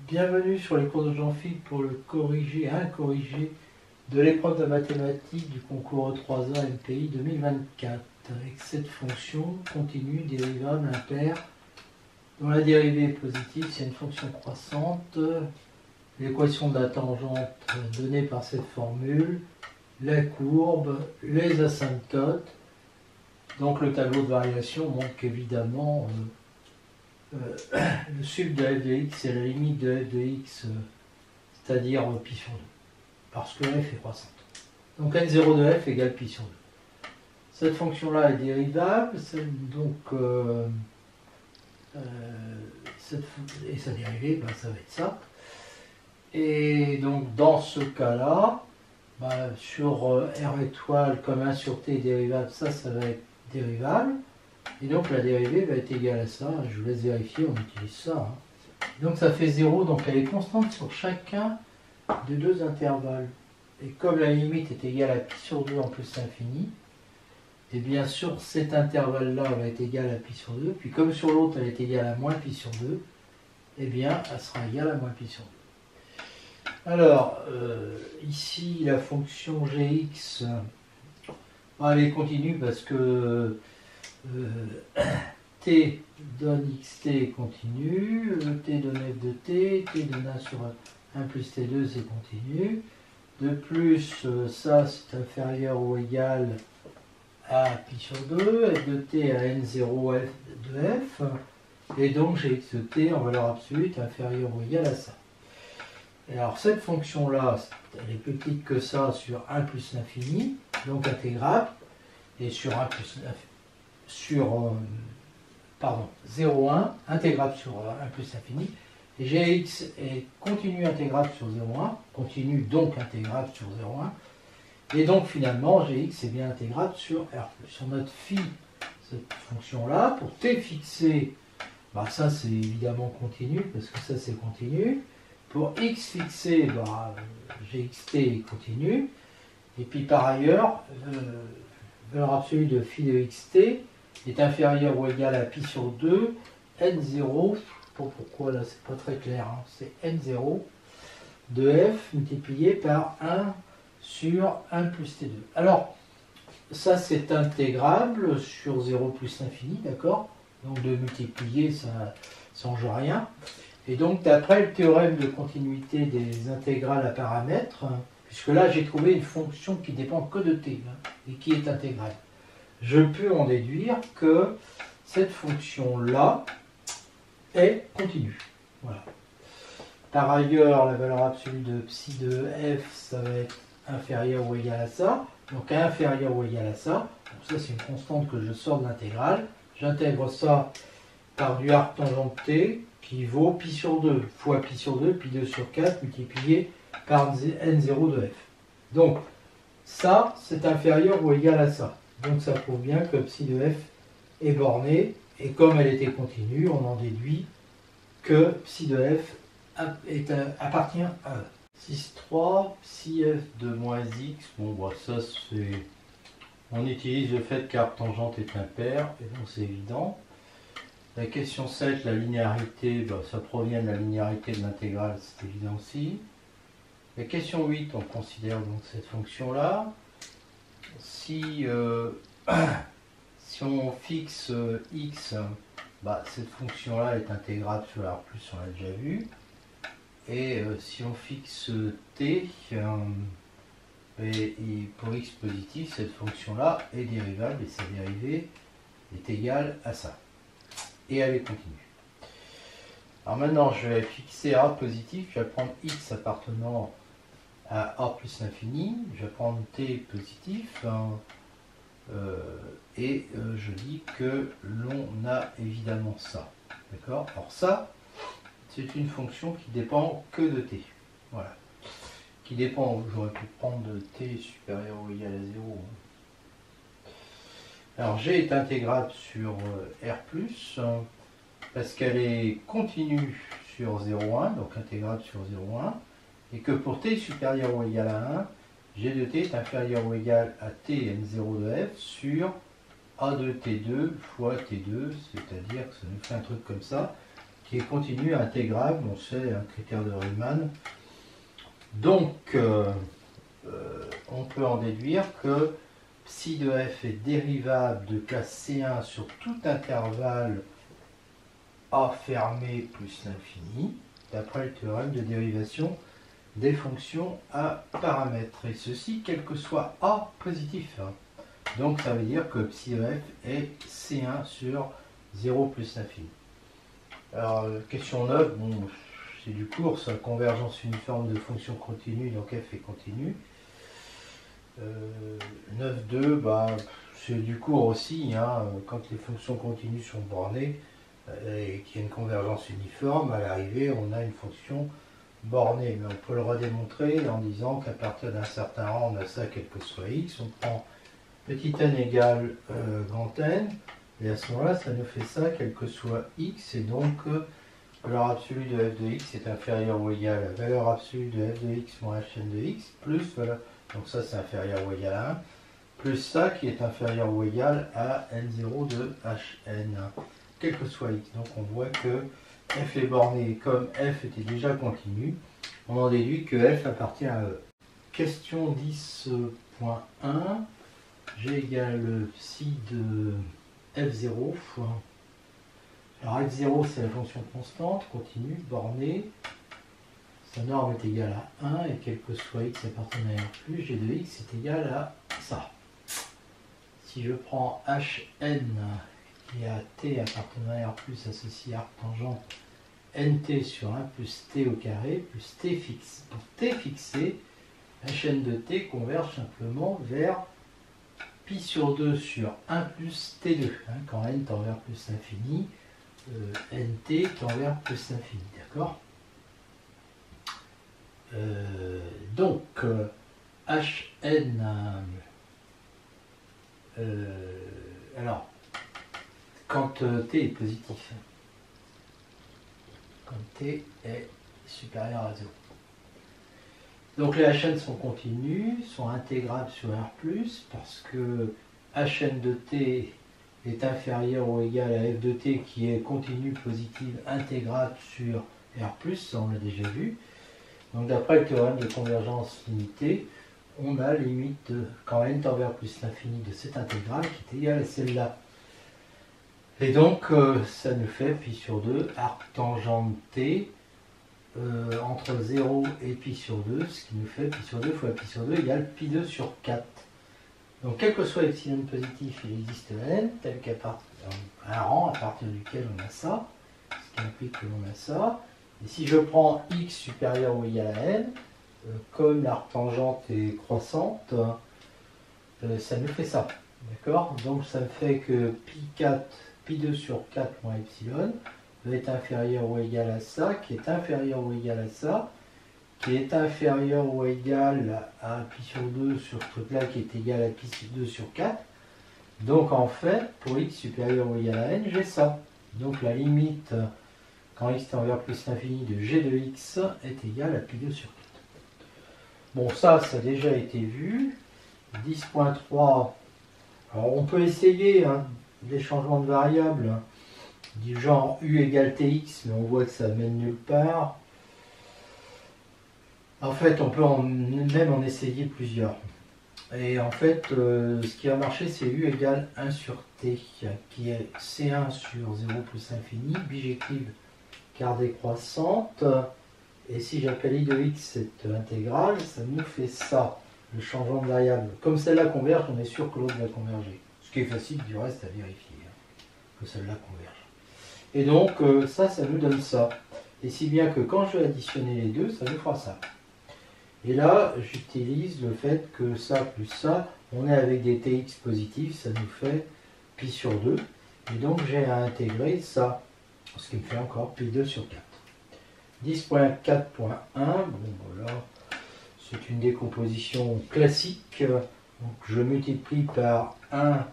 Bienvenue sur les cours de Jean-Philippe pour le corrigé de l'épreuve de mathématiques du concours E3A MPI 2024 avec cette fonction continue dérivable impair dont la dérivée est positive, c'est une fonction croissante, l'équation de la tangente donnée par cette formule, la courbe, les asymptotes. Donc le tableau de variation montre qu'évidemment le sub de f de x est la limite de f de x, c'est-à-dire pi sur 2, parce que f est croissante. Donc n0 de f égale pi sur 2. Cette fonction-là est dérivable, et sa dérivée, ça va être ça. Et donc dans ce cas-là, sur R étoile comme 1 sur t est dérivable, ça va être dérivable. Et donc la dérivée va être égale à ça. Je vous laisse vérifier, on utilise ça. Donc ça fait 0, donc elle est constante sur chacun des deux intervalles. Et comme la limite est égale à pi sur 2 en plus l'infini, et bien sûr cet intervalle-là va être égal à pi sur 2. Puis comme sur l'autre elle est égale à moins pi sur 2, et bien elle sera égale à moins pi sur 2. Alors, ici la fonction gx, elle est continue parce que t donne xt continu, t donne f de t donne 1 sur 1 plus t2 c'est continu. De plus, ça c'est inférieur ou égal à pi sur 2, f de t à n0 f de f, et donc gx de t en valeur absolue est inférieur ou égal à ça. Et alors cette fonction-là, elle est plus petite que ça sur 1 plus l'infini, donc intégrable, et sur 1 plus l'infini, sur 0,1, intégrable sur 1 plus l'infini, et gx est continu intégrable sur 0,1, continu donc intégrable sur 0,1, et donc finalement gx est bien intégrable sur R+. On note phi, cette fonction-là, pour t fixé, ça c'est évidemment continu, parce que ça c'est continu. Pour x fixé, gxt est continu, et puis par ailleurs, valeur absolue de phi de xt est inférieur ou égal à pi sur 2, n0, pourquoi là c'est pas très clair, c'est n0 de f multiplié par 1 sur 1 plus t2. Alors, ça c'est intégrable sur 0 plus l'infini, d'accord? Donc de multiplier, ça ne change rien. Et donc d'après le théorème de continuité des intégrales à paramètres, puisque là j'ai trouvé une fonction qui dépend que de t, et qui est intégrale, je peux en déduire que cette fonction-là est continue. Voilà. Par ailleurs, la valeur absolue de psi de f, ça va être inférieur ou égal à ça. Donc inférieur ou égal à ça. Donc ça, c'est une constante que je sors de l'intégrale. J'intègre ça par du arc tangente t qui vaut pi sur 2 fois pi sur 2, pi 2 sur 4 multiplié par n0 de f. Donc ça, c'est inférieur ou égal à ça. Donc ça prouve bien que psi de f est borné, et comme elle était continue, on en déduit que psi de f appartient à E. 6,3, psi f de moins x, ça c'est... On utilise le fait qu'arc tangente est impair, et donc c'est évident. La question 7, la linéarité, ça provient de la linéarité de l'intégrale, c'est évident aussi. La question 8, on considère donc cette fonction-là. Si on fixe x, cette fonction-là est intégrable sur R+, on l'a déjà vu. Et si on fixe t, et pour x positif, cette fonction-là est dérivable, et sa dérivée est égale à ça. Et elle est continue. Alors maintenant, je vais fixer A positif, je vais prendre x appartenant à A plus l'infini, je vais prendre t positif, et je dis que l'on a évidemment ça. D'accord? Alors ça, c'est une fonction qui dépend que de t. Voilà. Qui dépend, j'aurais pu prendre t supérieur ou égal à 0. Alors g est intégrable sur R+, parce qu'elle est continue sur 0,1, donc intégrable sur 0,1, et que pour t supérieur ou égal à 1, g de t est inférieur ou égal à t n0 de f sur a de t2 fois t2, c'est-à-dire que ça nous fait un truc comme ça. qui est continu, intégrable, on sait, un critère de Riemann. Donc, on peut en déduire que psi de f est dérivable de classe C1 sur tout intervalle A fermé plus l'infini, d'après le théorème de dérivation des fonctions à paramètres. Et ceci, quel que soit A positif. Donc, ça veut dire que psi de f est C1 sur 0 plus l'infini. Alors, question 9, bon, c'est du cours, ça, convergence uniforme de fonctions continues, donc f est continue. 9.2, bah, c'est du cours aussi, hein, quand les fonctions continues sont bornées et qu'il y a une convergence uniforme, à l'arrivée on a une fonction bornée. Mais on peut le redémontrer en disant qu'à partir d'un certain rang, on a ça quel que soit x, on prend petit n égale grand N, et à ce moment-là, ça nous fait ça quel que soit x, et donc la valeur absolue de f de x est inférieure ou égale à la valeur absolue de f de x moins hn de x, plus voilà. Donc ça c'est inférieur ou égal à 1, plus ça qui est inférieur ou égal à n0 de hn, quel que soit x. Donc on voit que f est borné, et comme f était déjà continu, on en déduit que f appartient à E. Question 10.1, g égale psi de f0 fois... Alors f0 c'est la fonction constante, continue, bornée. Sa norme est égale à 1 et quel que soit x appartenant à R+, g de x est égal à ça. Si je prends hn qui a t appartenant à R+, associé à arc tangent nt sur 1 plus t au carré plus t fixe. Pour t fixé, hn de t converge simplement vers pi sur 2 sur 1 plus t2. Hein, quand n tend vers plus l'infini, nt tend vers plus l'infini. D'accord ? Donc, hn, alors, quand t est positif, quand t est supérieur à 0. Donc les hn sont continues, sont intégrables sur R+, parce que hn de t est inférieur ou égal à f de t qui est continue positive intégrable sur R+, ça on l'a déjà vu. Donc d'après le théorème de convergence limitée, on a limite de, quand n tend vers plus l'infini de cette intégrale qui est égale à celle-là. Et donc ça nous fait pi sur 2 arc tangent t entre 0 et pi sur 2, ce qui nous fait pi sur 2 fois pi sur 2 égale pi 2 sur 4. Donc quel que soit epsilon positif, il existe n, tel qu'à partir un rang à partir duquel on a ça, ce qui implique que l'on a ça. Et si je prends x supérieur ou égal à n, comme l'arctangente est croissante, ça nous fait ça. D'accord? Donc ça me fait que pi 4, pi 2 sur 4 moins epsilon va être inférieur ou égal à ça, qui est inférieur ou égal à ça, qui est inférieur ou égal à pi sur 2 sur ce truc-là, qui est égal à pi 2 sur 4. Donc en fait, pour x supérieur ou égal à n, j'ai ça. Donc la limite, quand x tend vers plus l'infini de g de x est égal à pi 2 sur 4. Bon, ça a déjà été vu. 10.3. Alors on peut essayer des changements de variables du genre u égale tx, mais on voit que ça mène nulle part. En fait, on peut même en essayer plusieurs. Et en fait, ce qui va marcher, c'est u égale 1 sur t, qui est c1 sur 0 plus infini, bijective car décroissante. Et si j'appelle i de x cette intégrale, ça nous fait ça, le changement de variable. Comme celle-là converge, on est sûr que l'autre va converger. Ce qui est facile du reste à vérifier, que celle-là converge. Et donc, ça nous donne ça. Et si bien que quand je vais additionner les deux, ça nous fera ça. Et là, j'utilise le fait que ça plus ça, on est avec des tx positifs, ça nous fait pi sur 2. Et donc, j'ai à intégrer ça, ce qui me fait encore pi 2 sur 4. 10.4.1, bon voilà, c'est une décomposition classique. Donc, je multiplie par 1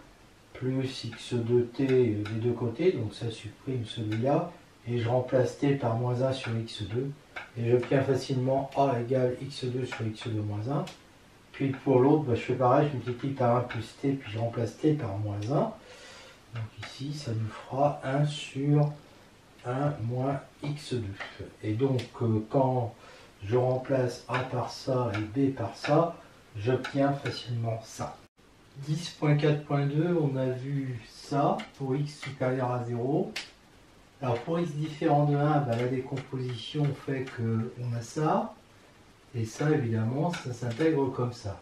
plus x2t des deux côtés, donc ça supprime celui-là, et je remplace t par moins 1 sur x2, et j'obtiens facilement a égale x2 sur x2 moins 1. Puis pour l'autre, je fais pareil, je multiplie par 1 plus t, puis je remplace t par moins 1. Donc ici, ça nous fera 1 sur 1 moins x2. Et donc, quand je remplace A par ça et B par ça, j'obtiens facilement ça. 10.4.2, on a vu ça pour x supérieur à 0. Alors pour x différent de 1, la décomposition fait qu'on a ça. Et ça, évidemment, ça s'intègre comme ça.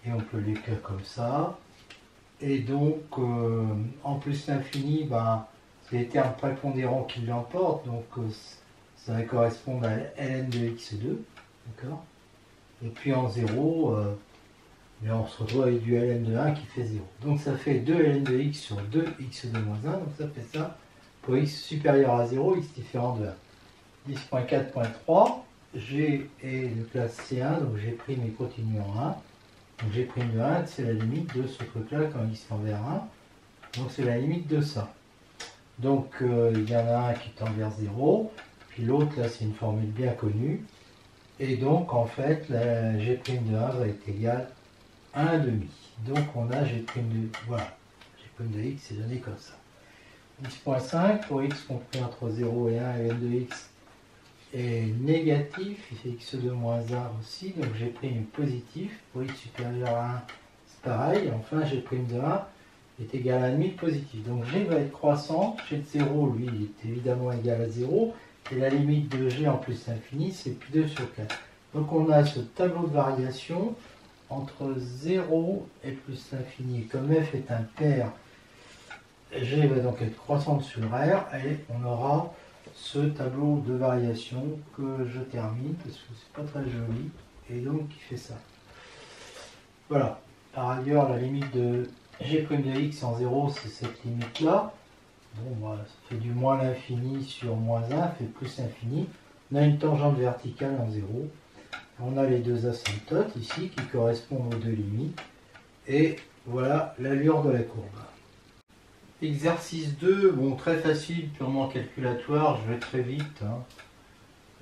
Et on peut l'écrire comme ça. Et donc, en plus l'infini, c'est les termes prépondérants qui l'emportent. Donc, ça va correspondre à ln de x2. D'accord. Et puis en 0, on se retrouve avec du ln de 1 qui fait 0. Donc, ça fait 2 ln de x sur 2 x2 moins 1. Donc, ça fait ça pour x supérieur à 0, x différent de 1. 10.4.3. G est de classe C1, donc G' est continu en 1. Donc G' de 1, c'est la limite de ce truc-là quand x tend vers 1. Donc c'est la limite de ça. Donc il y en a un qui tend vers 0, puis l'autre, là, c'est une formule bien connue. Et donc, en fait, la G' de 1 va être égale à 1,5. Donc on a G' de... Voilà, G' de x est donné comme ça. 10.5, pour x compris entre 0 et 1, ln de x est négatif, il fait x2 moins 1 aussi, donc G' est positif, pour x supérieur à 1, c'est pareil, enfin G' de 1 est égal à 1,5 positif. Donc G va être croissant, G de 0, lui, il est évidemment égal à 0, et la limite de G en plus l'infini, c'est pi2 sur 4. Donc on a ce tableau de variation entre 0 et plus l'infini, et comme f est un pair, G va donc être croissante sur R, et on aura ce tableau de variation que je termine parce que c'est pas très joli et donc qui fait ça. Voilà. Par ailleurs, la limite de G' de x en 0, c'est cette limite là. Bon, ça fait du moins l'infini sur moins 1, fait plus l'infini. On a une tangente verticale en 0. On a les deux asymptotes ici qui correspondent aux deux limites. Et voilà l'allure de la courbe. Exercice 2, bon, très facile, purement calculatoire, je vais très vite.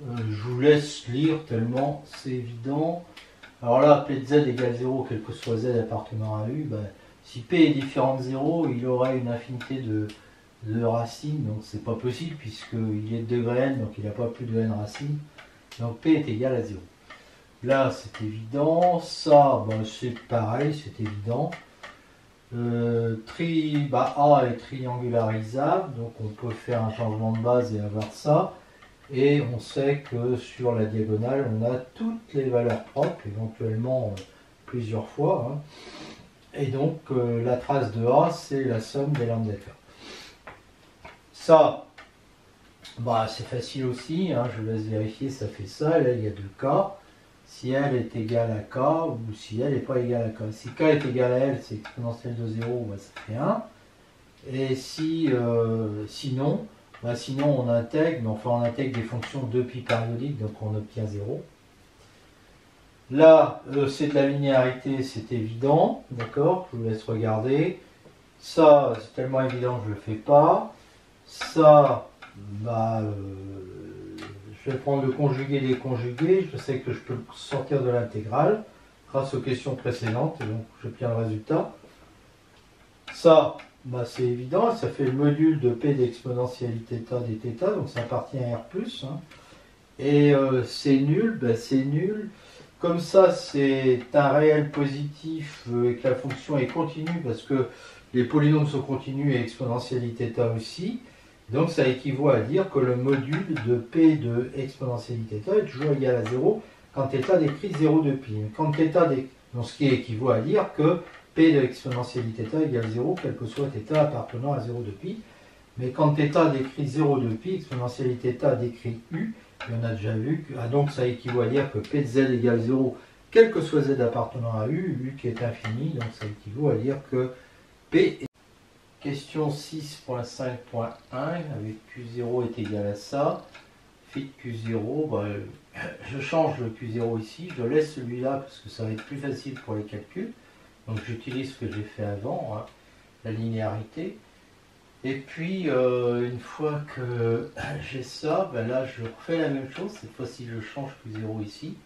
Je vous laisse lire tellement c'est évident. Alors là, P de z égale 0, quel que soit z appartenant à U, si P est différent de 0, il aurait une infinité de racines, donc c'est pas possible puisqu'il est de degré n, donc il n'a pas plus de n racines. Donc P est égal à 0. Là, c'est évident. Ça, c'est pareil, c'est évident. A est triangularisable, donc on peut faire un changement de base et avoir ça. Et on sait que sur la diagonale, on a toutes les valeurs propres, éventuellement plusieurs fois. Et donc la trace de A, c'est la somme des lambda K. Ça, c'est facile aussi, je vous laisse vérifier, ça fait ça. Là, il y a 2K. Si L est égale à K, ou si L n'est pas égale à K. Si K est égal à L, c'est exponentielle de 0, ça fait 1. Et si, sinon on intègre, mais enfin on intègre des fonctions de pi périodiques, donc on obtient 0. Là, c'est de la linéarité, c'est évident, d'accord? Je vous laisse regarder. Ça, c'est tellement évident que je ne le fais pas. Ça, je vais prendre le conjugué des conjugués. Je sais que je peux le sortir de l'intégrale grâce aux questions précédentes, et donc j'obtiens le résultat. Ça, c'est évident, ça fait le module de P d'exponentialité θ dθ, donc ça appartient à R+. Et c'est nul, c'est nul. Comme ça, c'est un réel positif et que la fonction est continue parce que les polynômes sont continus et exponentialité θ aussi. Donc ça équivaut à dire que le module de P de exponentialité θ est toujours égal à 0 quand θ décrit 0 de pi. Quand donc ce qui équivaut à dire que P de exponentialité θ égale 0, quel que soit θ appartenant à 0 de pi. Mais quand θ décrit 0 de pi, exponentialité θ décrit U, et on a déjà vu que donc ça équivaut à dire que P de z égale 0, quel que soit z appartenant à U, U qui est infini, donc ça équivaut à dire que P est... Question 6.5.1, avec Q0 est égal à ça. Fit Q0, je change le Q0 ici, je laisse celui-là parce que ça va être plus facile pour les calculs. Donc j'utilise ce que j'ai fait avant, la linéarité. Et puis une fois que j'ai ça, là je refais la même chose. Cette fois-ci je change Q0 ici.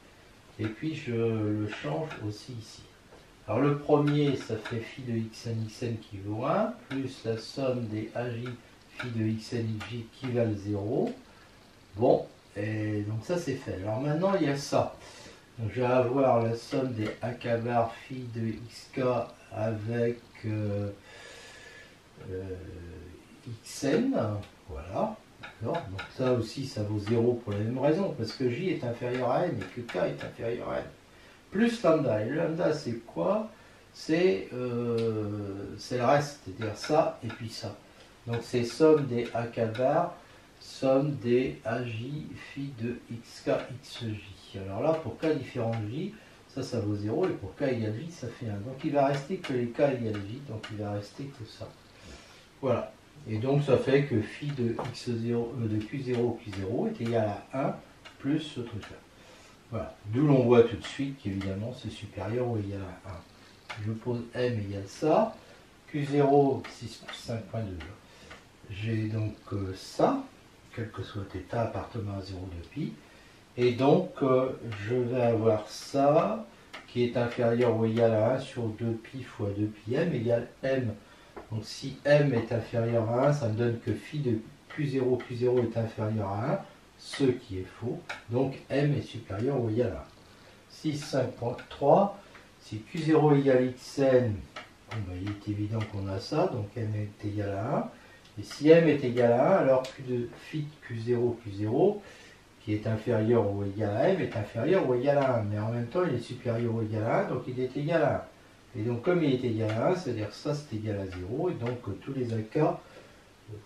Et puis je le change aussi ici. Alors le premier, ça fait phi de xn xn qui vaut 1, plus la somme des AJ phi de xn xj qui valent 0. Bon, et donc ça c'est fait. Alors maintenant il y a ça. Donc je vais avoir la somme des AK bar phi de xk avec xn. Voilà. Donc ça aussi ça vaut 0 pour la même raison, parce que j est inférieur à n et que k est inférieur à n. Plus lambda. Et le lambda c'est quoi? C'est le reste, c'est-à-dire ça et puis ça. Donc c'est somme des AK bar, somme des AJ phi de xk xj. Alors là, pour k différent de j, ça vaut 0, et pour k égale j, ça fait 1. Donc il va rester que les k égale j, donc il va rester que ça. Voilà. Et donc ça fait que phi de x0 de q0 q0 est égal à 1 plus ce truc-là. Voilà. D'où l'on voit tout de suite qu'évidemment c'est supérieur ou égal à 1. Je pose m égale ça, q0 6 plus 5.2. J'ai donc ça, quel que soit état appartenant à 0 de pi. Et donc, je vais avoir ça qui est inférieur ou égal à 1 sur 2pi fois 2pi m égale m. Donc si m est inférieur à 1, ça me donne que phi de q0 est inférieur à 1, ce qui est faux. Donc m est supérieur ou égal à 1. 6.5.3, si q0 égale xn, bon, ben, il est évident qu'on a ça, donc m est égal à 1. Et si m est égal à 1, alors q de phi de q0, qui est inférieur ou égal à m, est inférieur ou égal à 1. Mais en même temps, il est supérieur ou égal à 1, donc il est égal à 1. Et donc, comme il est égal à 1, c'est-à-dire que ça, c'est égal à 0. Et donc, tous les AK,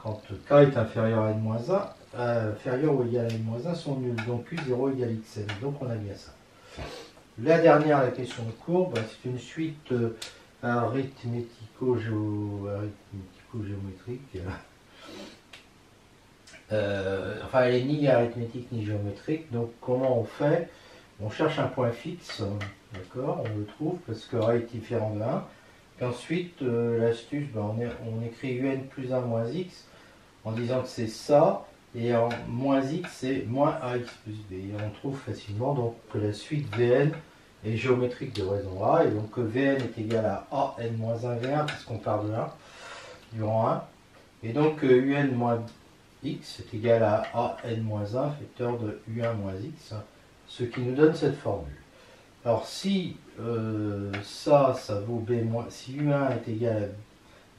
quand k est inférieur à n-1, inférieur ou égal à n-1, sont nuls. Donc, q0 égale xn. Donc, on a bien ça. La dernière, la question de courbe, c'est une suite arithmético-géométrique. Enfin, elle n'est ni arithmétique ni géométrique. Donc, comment on fait? On cherche un point fixe, d'accord? On le trouve parce que A est différent de 1. Puis ensuite, l'astuce, ben, on écrit un plus 1 moins x en disant que c'est ça, et en moins x, c'est moins ax plus b. Et on trouve facilement donc que la suite Vn est géométrique de raison A, et donc que Vn est égal à an-1 V1, puisqu'on part de 1, du rang 1. Et donc un moins x est égal à an-1 facteur de u1 moins x, ce qui nous donne cette formule. Alors si ça vaut b moins, si u1 est égal à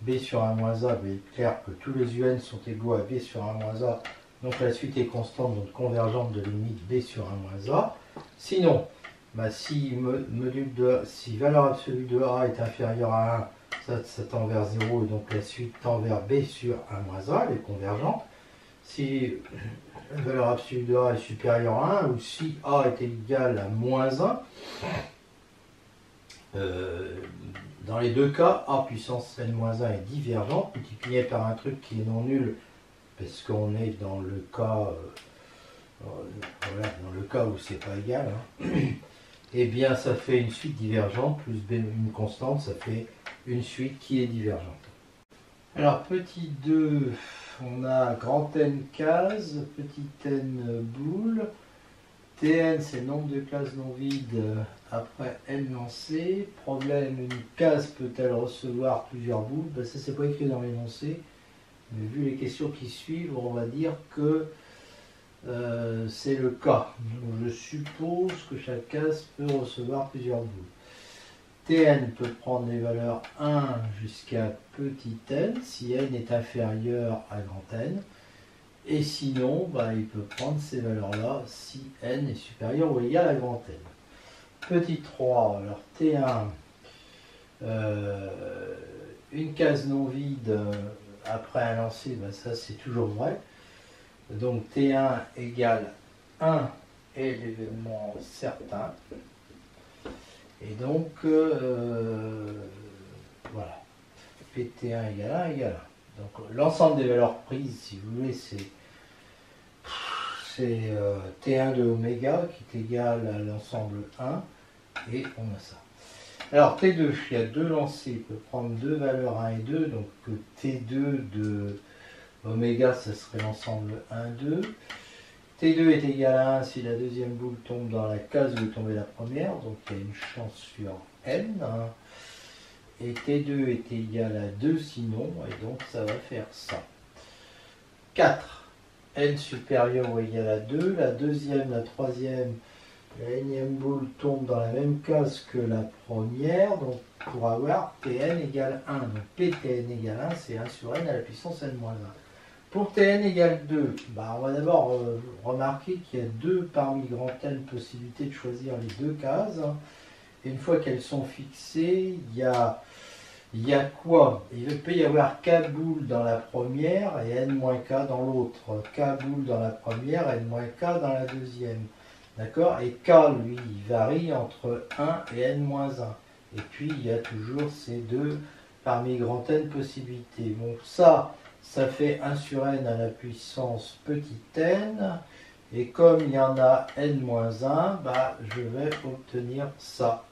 b sur 1 moins a, il est clair que tous les un sont égaux à b sur 1 moins a, donc la suite est constante, donc convergente de limite b sur 1 moins a. Sinon, bah, si valeur absolue de a est inférieure à 1, ça tend vers 0, et donc la suite tend vers b sur 1 moins a, elle est convergente. Si la valeur absolue de a est supérieure à 1, ou si a est égal à moins 1, dans les deux cas, a puissance n-1 est divergente, multipliée par un truc qui est non nul, parce qu'on est dans le cas, voilà, dans le cas où c'est pas égal, hein. Eh bien ça fait une suite divergente, plus b une constante, ça fait une suite qui est divergente. Alors petit 2, on a grand N case, petit n boule. Tn, c'est le nombre de classes non vides après n lancées. Problème, une case peut-elle recevoir plusieurs boules? Ben, ça, c'est pas écrit dans l'énoncé. Mais vu les questions qui suivent, on va dire que c'est le cas. Donc, je suppose que chaque case peut recevoir plusieurs boules. Tn peut prendre les valeurs 1 jusqu'à petit n, si n est inférieur à grand N. Et sinon, bah, il peut prendre ces valeurs-là si n est supérieur ou égal à grand N. Petit 3, alors T1, une case non vide après un lancer, bah, ça c'est toujours vrai. Donc T1 égale 1 est l'événement certain. Et donc, voilà, PT1 égale 1 égale 1. Donc l'ensemble des valeurs prises, si vous voulez, c'est T1 de oméga qui est égal à l'ensemble 1, et on a ça. Alors T2, il y a deux lancers, il peut prendre deux valeurs 1 et 2, donc T2 de oméga, ça serait l'ensemble 1, 2. T2 est égal à 1 si la deuxième boule tombe dans la case où est tombée la première, donc il y a une chance sur n. Et T2 est égal à 2 sinon, et donc ça va faire ça. 4, n supérieur ou égal à 2, la deuxième, la troisième, la énième boule tombe dans la même case que la première, donc pour avoir Tn égale 1. Donc Ptn égale 1, c'est 1 sur n à la puissance n-1. Pour Tn égale 2, bah on va d'abord remarquer qu'il y a deux parmi grand N possibilités de choisir les deux cases. Et une fois qu'elles sont fixées, il y a quoi? Il peut y avoir k boules dans la première et n-k dans l'autre. K boules dans la première, n-k dans la deuxième. D'accord? Et k, lui, il varie entre 1 et n-1. Et puis, il y a toujours ces deux parmi grand N possibilités. Bon, ça fait 1 sur n à la puissance petit n. Et comme il y en a n-1, bah, je vais obtenir ça.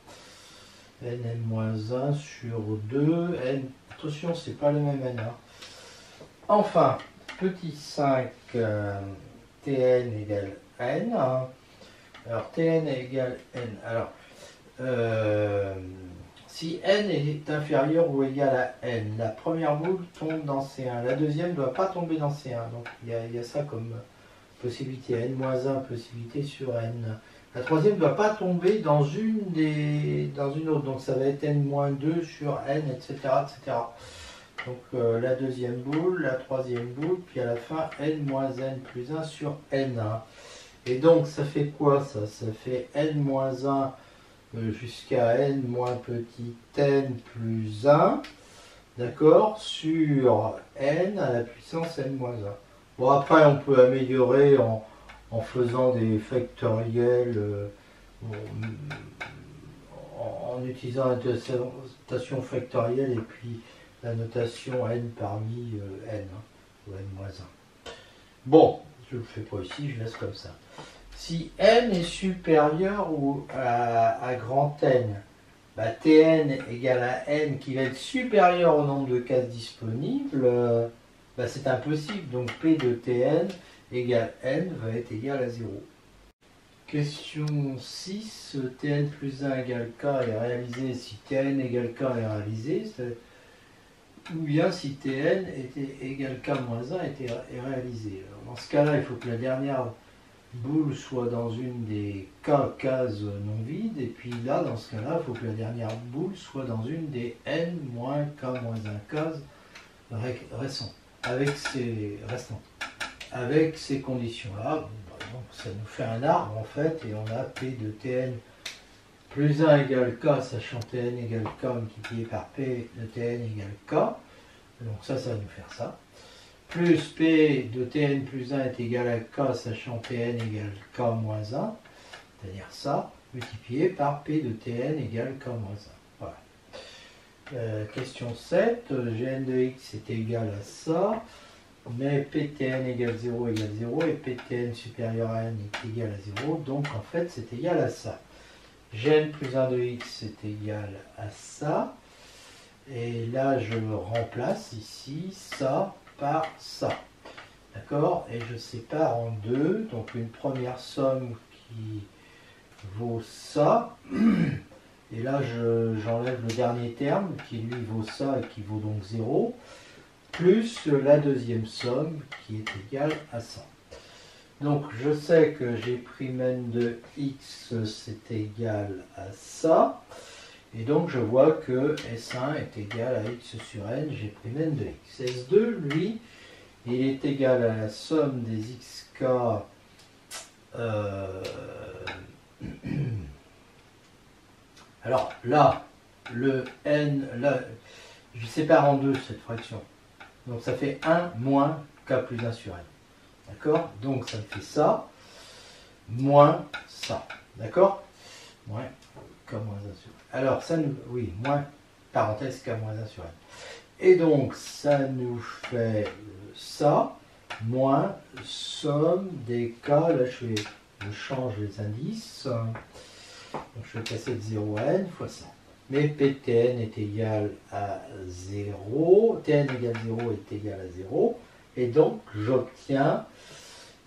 n-1 sur 2. Attention, c'est pas le même n. Enfin, petit 5, Tn égale n. Alors, Tn égale n. Alors, si n est inférieur ou égal à n, la première boule tombe dans C1. La deuxième ne doit pas tomber dans C1. Donc, il y a ça comme possibilité. n-1, possibilité sur n. La troisième ne doit pas tomber dans une autre. Donc, ça va être n-2 sur n, etc. etc. Donc, la deuxième boule, la troisième boule, puis à la fin, n-n plus 1 sur n. Et donc, ça fait quoi ça? Ça fait n-1 jusqu'à n moins petit n plus 1, d'accord, sur n à la puissance n-1. Bon, après, on peut améliorer en faisant des factoriels, en utilisant la notation factorielle et puis la notation n parmi n, ou n-1. Bon, je ne le fais pas ici, je laisse comme ça. Si n est supérieur à grand N, bah, Tn égale à n qui va être supérieur au nombre de cases disponibles, bah, c'est impossible. Donc P de Tn égale n va être égal à 0. Question 6, Tn plus 1 égale k est réalisé si Tn égale k est réalisé, ou bien si Tn égale k moins 1 est réalisé. Alors, dans ce cas-là, il faut que la dernière boule soit dans une des k cases non vides, et puis là, dans ce cas-là, il faut que la dernière boule soit dans une des n moins k moins 1 cases restantes, avec ces conditions-là. Donc ça nous fait un arbre en fait, et on a P de Tn plus 1 égale k, sachant Tn égale k multiplié par P de Tn égale k. Donc ça va nous faire ça. Plus P de Tn plus 1 est égal à k, sachant Tn égale k moins 1, c'est-à-dire ça, multiplié par P de Tn égale k moins 1. Voilà. Question 7, Gn de x est égal à ça, mais Ptn égale 0 égale 0, et Ptn supérieur à n est égal à 0, donc en fait c'est égal à ça. Gn plus 1 de x est égal à ça, et là je remplace ici ça par ça. D'accord? Et je sépare en deux, donc une première somme qui vaut ça, et là j'enlève le dernier terme qui lui vaut ça et qui vaut donc 0, plus la deuxième somme qui est égale à ça. Donc je sais que G' n de x c'est égal à ça, et donc je vois que S1 est égal à x sur n, G' n de x. S2, lui, il est égal à la somme des xk alors là, le n, là, je sépare en deux cette fraction. Donc ça fait 1 moins k plus 1 sur n. D'accord? Donc ça me fait ça, moins ça. D'accord? Moins k moins 1 sur n. Alors ça nous... Oui, moins, parenthèse, k moins 1 sur n. Et donc ça nous fait ça, moins somme des k. Là je change les indices. Donc je vais passer de 0 à n fois ça. Mais Ptn est égal à 0, Tn égale 0 est égal à 0, et donc j'obtiens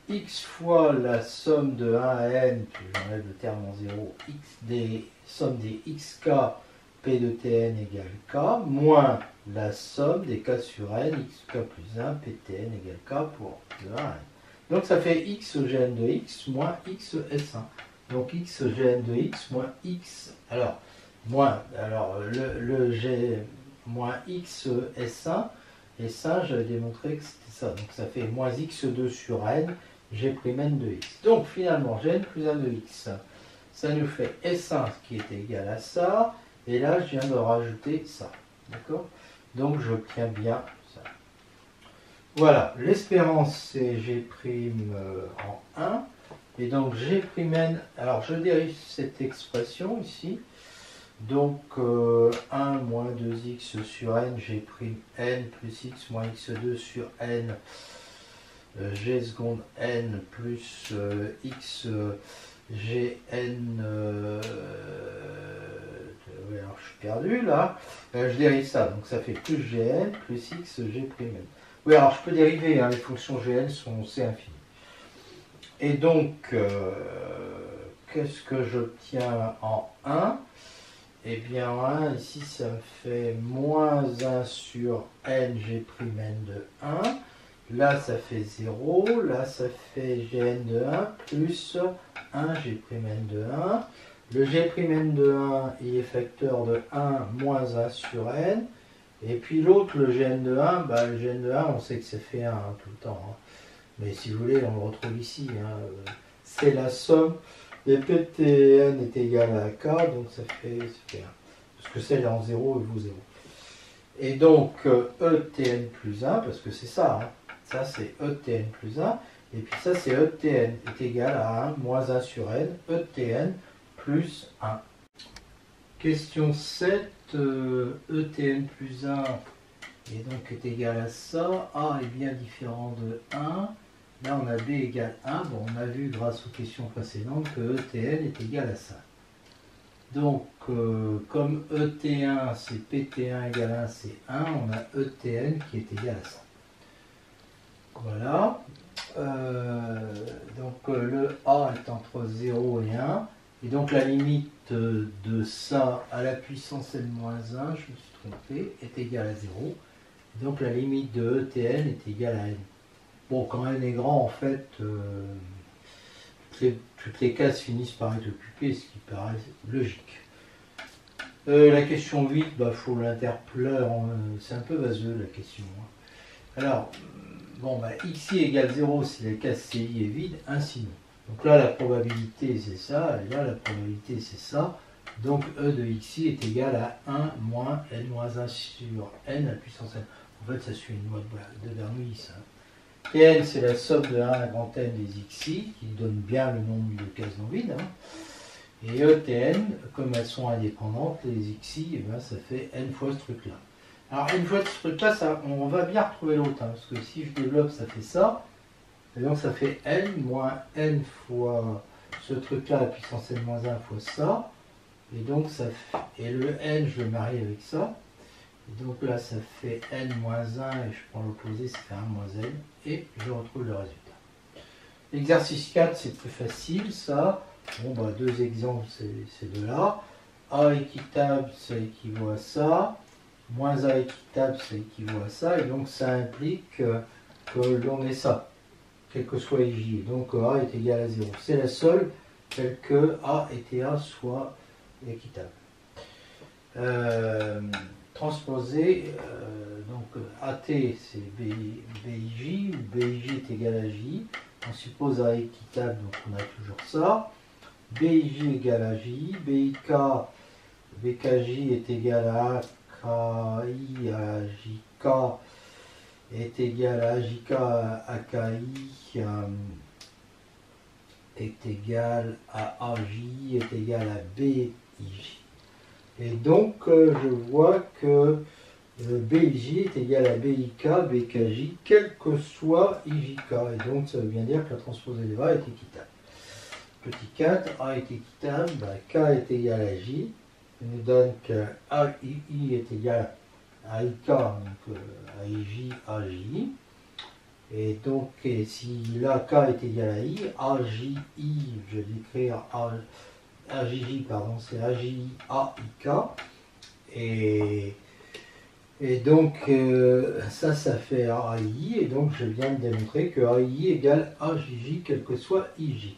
x fois la somme de 1 à n, puis j'enlève le terme en 0, x des sommes des xk P de Tn égale K, moins la somme des K sur N, xk plus 1, Ptn égale K pour 2 à N. Donc ça fait x Gn de x moins x S1. Donc x Gn de x moins x, alors le G moins x S1, et ça j'avais démontré que c'était ça. Donc ça fait moins x2 sur N, G'N de x. Donc finalement Gn plus 1 de x, ça nous fait S1 qui est égal à ça, et là je viens de rajouter ça. D'accord? Donc j'obtiens bien ça. Voilà, l'espérance c'est G' en 1. Et donc G'N, alors je dérive cette expression ici. Donc 1 moins 2x sur n, G'N plus x moins x2 sur n, G seconde n plus x Gn, alors je suis perdu là, je dérive ça, donc ça fait plus Gn plus x G'N. Oui, alors je peux dériver, hein, les fonctions Gn sont C infini. Et donc, qu'est-ce que j'obtiens en 1? Eh bien, en 1, ici, ça me fait moins 1 sur n G'N de 1. Là, ça fait 0. Là, ça fait Gn de 1 plus 1 G'N de 1. Le G'N de 1, il est facteur de 1 moins 1 sur n. Et puis l'autre, le Gn de 1, bah, le Gn de 1, on sait que ça fait 1 hein, tout le temps. Hein. Mais si vous voulez, on le retrouve ici. Hein. C'est la somme des Ptn est égale à K, donc ça fait 1. Parce que celle en 0, il vaut 0. Et donc, Etn plus 1, parce que c'est ça. Hein. Ça, c'est Etn plus 1. Et puis ça, c'est Etn est égal à 1 moins 1 sur n. Etn plus 1. Question 7. Etn plus 1 et donc est égal à ça. A est bien différent de 1. Là, on a B égale 1. Bon, on a vu grâce aux questions précédentes que Etn est égal à ça. Donc, comme ET1, c'est PT1 égale 1, c'est 1, on a Etn qui est égal à ça. Voilà. Donc, le A est entre 0 et 1. Et donc, la limite de ça à la puissance n-1, je me suis trompé, est égale à 0. Donc, la limite de Etn est égale à n. Bon, quand n est grand, en fait, toutes les cases finissent par être occupées, ce qui paraît logique. La question 8, il faut l'interpeller, c'est un peu vaseux la question. Hein. Alors, bon, xi égale 0 si la case ci est vide, ainsi non. Donc là, la probabilité c'est ça, et là, la probabilité c'est ça. Donc E de xi est égal à 1 moins n-1 sur n à la puissance n. En fait, ça suit une loi de Bernoulli. Hein. Tn, c'est la somme de 1 à grand N des xi, qui donne bien le nombre de cases non vides. Hein. Et Etn, comme elles sont indépendantes, les xi, eh ben, ça fait n fois ce truc-là. Alors, n fois ce truc-là, on va bien retrouver l'autre, hein, parce que si je développe, ça fait ça. Et donc, ça fait n moins n fois ce truc-là à la puissance n-1 fois ça. Et donc, ça fait, et le n, je le marie avec ça. Et donc là, ça fait n moins 1, et je prends l'opposé, ça fait 1 moins n, et je retrouve le résultat. L'exercice 4, c'est plus facile, ça. Bon, deux exemples, c'est de là. A équitable, ça équivaut à ça. Moins A équitable, ça équivaut à ça. Et donc, ça implique que l'on ait ça, quel que soit ij. Donc, A est égal à 0. C'est la seule, telle que A et TA soient équitables. Transposer, donc AT c'est BIJ, où BIJ est égal à J. On suppose A équitable, donc on a toujours ça. BIJ égale à J, BKJ est égal à AKI à JK est égal à JK AKI est égal à AJ est égal à BIJ. Et donc, je vois que BIJ est égal à BIK, BKJ, quel que soit IJK. Et donc, ça veut bien dire que la transposée de A est équitable. Petit 4, A est équitable, K est égal à J. Ça nous donne que AI est égal à IK, donc AIJ, AJ. Et donc, si là K est égal à I, AJI, je vais l'écrire AJJ, pardon, c'est AJI, AIK. Et donc, ça fait AII, et donc je viens de démontrer que AII égale AJJ, quel que soit IJ.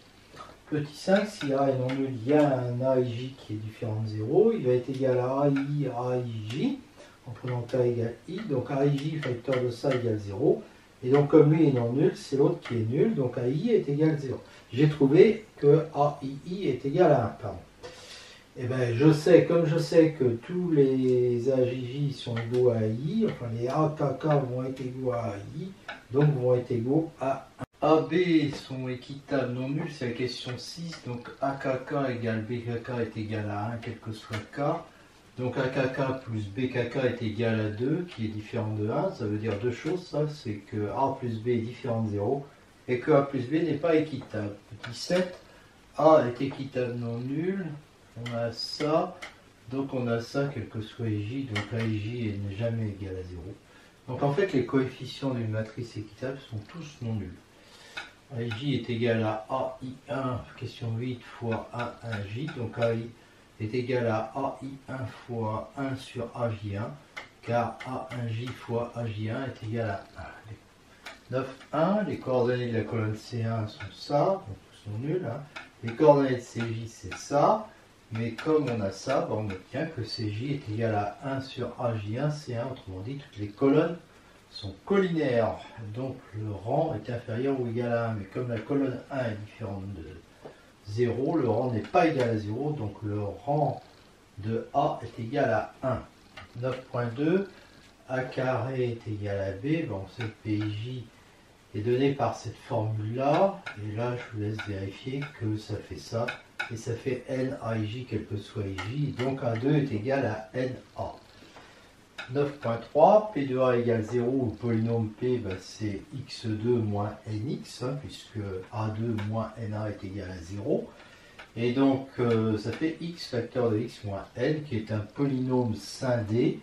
Petit 5, si A est non nul, il y a un AIJ qui est différent de 0, il va être égal à AII, AIJ, en prenant K égale I, donc AIJ facteur de ça égale 0, et donc comme lui est non nul, c'est l'autre qui est nul, donc AII est égal à 0. J'ai trouvé que AII est égal à 1, pardon. Et bien, comme je sais que tous les AJJ sont égaux à AI, enfin les AKK vont être égaux à AI, donc vont être égaux à 1. AB sont équitables non nuls, c'est la question 6, donc AKK égale BKK est égal à 1, quel que soit K. Donc AKK plus BKK est égal à 2, qui est différent de 1, ça veut dire deux choses, ça, c'est que A plus B est différent de 0, et que A plus B n'est pas équitable. Petit 7, A est équitable non nul. On a ça, donc on a ça, quel que soit IJ, donc AIJ n'est jamais égal à 0. Donc en fait, les coefficients d'une matrice équitable sont tous non nuls. AIJ est égal à AI1, question 8 fois A1J, donc AI est égal à AI1 fois 1 sur AJ1, car A1J fois AJ1 est égal à 1. 9, 1, les coordonnées de la colonne C1 sont ça, donc tous non nuls. Hein. Les coordonnées de CJ, c'est ça. Mais comme on a ça, on obtient que CJ est égal à 1 sur AJ1, C1, autrement dit, toutes les colonnes sont collinaires. Donc le rang est inférieur ou égal à 1. Mais comme la colonne 1 est différente de 0, le rang n'est pas égal à 0, donc le rang de A est égal à 1. 9.2, A carré est égal à B. Bon, ce PJ est donné par cette formule-là. Et là, je vous laisse vérifier que ça fait ça. Et ça fait NAIJ, quel que soit IJ, donc A2 est égal à NA. 9.3, P de A égale 0, le polynôme P, c'est x2 moins nx, hein, puisque A2 moins NA est égal à 0. Et donc, ça fait x facteur de x moins n, qui est un polynôme scindé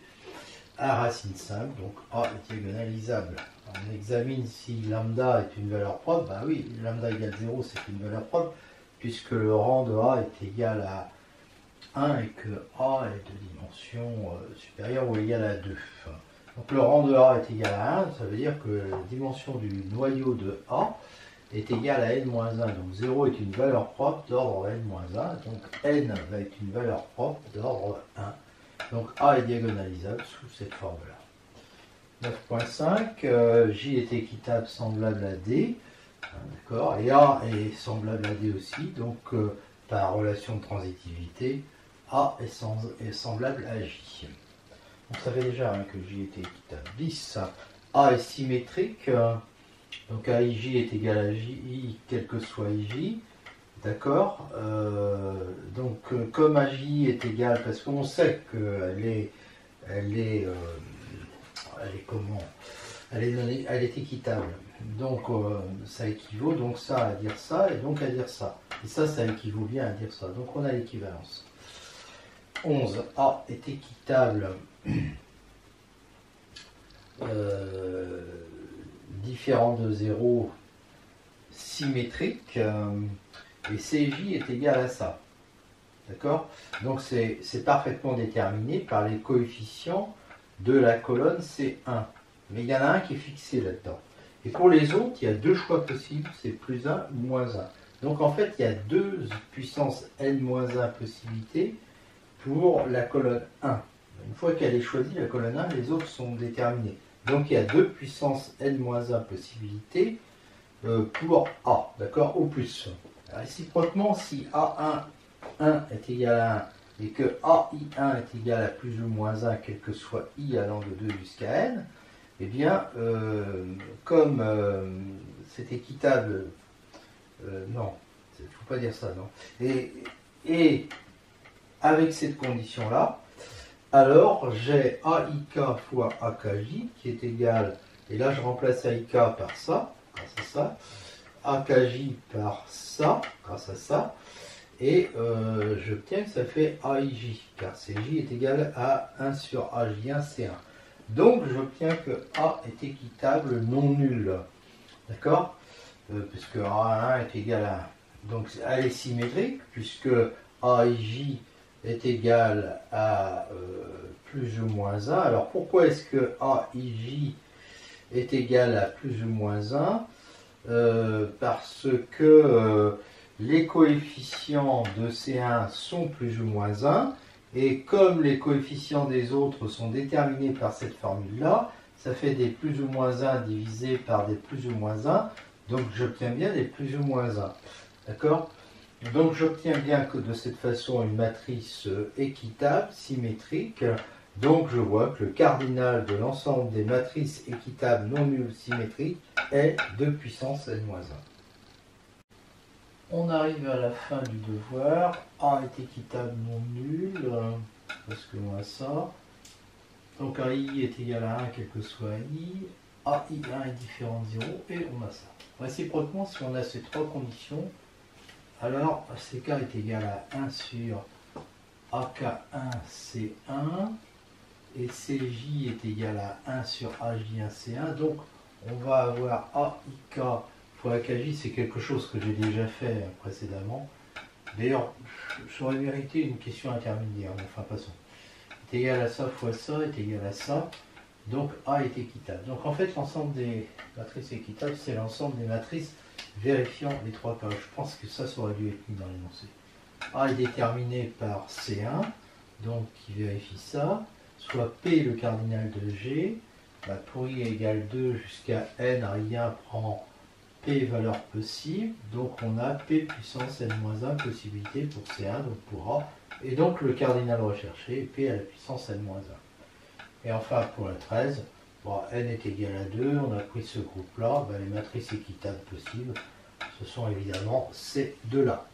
à racine simple, donc A est diagonalisable. On examine si lambda est une valeur propre, oui, lambda égale 0, c'est une valeur propre, puisque le rang de A est égal à 1 et que A est de dimension supérieure ou égale à 2. Donc le rang de A est égal à 1, ça veut dire que la dimension du noyau de A est égale à n-1. Donc 0 est une valeur propre d'ordre n-1, donc n va être une valeur propre d'ordre 1. Donc A est diagonalisable sous cette forme-là. 9.5, J est équitable semblable à D. D'accord, et A est semblable à D aussi, donc par relation de transitivité, A est semblable à J. Donc ça fait déjà que J était équitable. 10, A est symétrique, donc AIJ est égal à JI, quel que soit IJ. D'accord, donc comme AJ est égal, parce qu'on sait qu'elle elle est équitable. Donc ça équivaut donc ça à dire ça et donc à dire ça. Et ça équivaut bien à dire ça. Donc on a l'équivalence. 11. A est équitable différent de 0 symétrique et CJ est égal à ça. D'accord? Donc c'est parfaitement déterminé par les coefficients de la colonne C1. Mais il y en a un qui est fixé là-dedans. Et pour les autres, il y a deux choix possibles, c'est plus 1 ou moins 1. Donc en fait, il y a 2 puissance n-1 possibilités pour la colonne 1. Une fois qu'elle est choisie, la colonne 1, les autres sont déterminés. Donc il y a 2 puissance n-1 possibilités pour A, d'accord, au plus. Réciproquement, si A1 est égal à 1 et que AI1 est égal à plus ou moins 1, quel que soit I allant de 2 jusqu'à n, eh bien, comme c'est équitable, non, il ne faut pas dire ça, non. Et avec cette condition-là, alors j'ai AIK fois AKJ qui est égal, et là je remplace AIK par ça, grâce à ça, AKJ par ça, grâce à ça, et j'obtiens que ça fait AIJ, car CJ est égal à 1 sur AJ1 C1. Donc j'obtiens que A est équitable non nul. D'accord, puisque A1 est égal à 1. Donc elle est symétrique, puisque AIJ est égal à plus ou moins 1. Alors pourquoi est-ce que AIJ est égal à plus ou moins 1 ? Parce que les coefficients de C1 sont plus ou moins 1, et comme les coefficients des autres sont déterminés par cette formule-là, ça fait des plus ou moins 1 divisé par des plus ou moins 1, donc j'obtiens bien des plus ou moins 1. D'accord ? Donc j'obtiens bien que de cette façon une matrice équitable, symétrique. Donc je vois que le cardinal de l'ensemble des matrices équitables non nulles symétriques est 2 puissance n-1. On arrive à la fin du devoir. A est équitable non nul, parce que moins ça. Donc AI est égal à 1 quel que soit I. AI1 est différent de 0 et on a ça. Réciproquement, si on a ces trois conditions, alors CK est égal à 1 sur AK1C1 et CJ est égal à 1 sur AJ1C1. Donc on va avoir AIK fois AKJ, c'est quelque chose que j'ai déjà fait précédemment. D'ailleurs, j'aurais mérité une question intermédiaire, mais enfin passons. Est égal à ça fois ça est égal à ça. Donc A est équitable. Donc en fait, l'ensemble des matrices équitables, c'est l'ensemble des matrices vérifiant les trois cas. Je pense que ça aurait dû être mis dans l'énoncé. A est déterminé par C1, donc qui vérifie ça, soit P le cardinal de G, pour I égale 2 jusqu'à N, I1 prend P valeur possible, donc on a P puissance N-1 possibilité pour C1, donc pour A, et donc le cardinal recherché est P à la puissance N-1. Et enfin pour la 13, N est égal à 2, on a pris ce groupe-là, les matrices équitables possibles, ce sont évidemment ces deux-là.